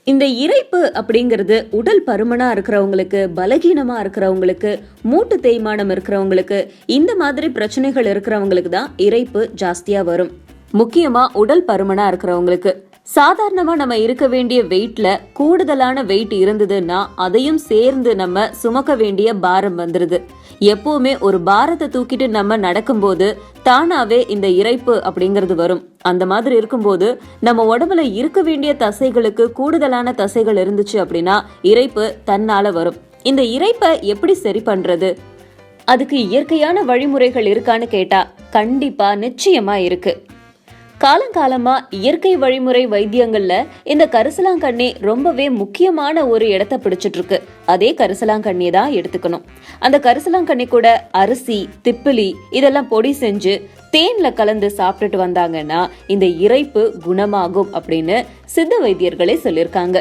இந்த இரைப்பு அப்படிங்கிறது உடல் பருமனா இருக்கிறவங்களுக்கு, பலகீனமா இருக்கிறவங்களுக்கு, மூட்டு தேய்மானம் இருக்கிறவங்களுக்கு, இந்த மாதிரி பிரச்சனைகள் இருக்கிறவங்களுக்கு தான் இரைப்பு ஜாஸ்தியா வரும். முக்கியமா உடல் பருமனா இருக்கிறவங்களுக்கு. சாதாரணமா நம்ம இருக்க வேண்டிய வெயிட்ல கூடுதலான வெயிட் இருந்ததுன்னா அதையும் சேர்ந்து நம்ம சுமக்க வேண்டிய பாரம் வந்துருது. எப்பவுமே ஒரு பாரத்தை தூக்கிட்டு நம்ம நடக்கும்போது தானாவே இந்த இரைப்பு அப்படிங்கிறது வரும். அந்த மாதிரி இருக்கும்போது நம்ம உடம்புல இருக்க வேண்டிய தசைகளுக்கு கூடுதலான தசைகள் இருந்துச்சு அப்படின்னா இரைப்பு தன்னால வரும். இந்த இரைப்பை எப்படி சரி பண்றது? அதுக்கு இயற்கையான வழிமுறைகள் இருக்கான்னு கேட்டா கண்டிப்பா நிச்சயமா இருக்கு. காலங்காலமா இயற்கை வழிமுறை வைத்தியங்கள்ல இந்த கரிசலாங்கண்ணி ரொம்பவே முக்கியமான ஒரு இடத்தை பிடிச்சிட்டு இருக்கு. அதே கரிசலாங்கண்ணியை தான் எடுத்துக்கணும். அந்த கரிசலாங்கண்ணி கூட அரிசி, திப்பிலி இதெல்லாம் பொடி செஞ்சு தேன்ல கலந்து சாப்பிட்டுட்டு வந்தாங்கன்னா இந்த இரைப்பு குணமாகும் அப்படின்னு சித்த வைத்தியர்களே சொல்லியிருக்காங்க.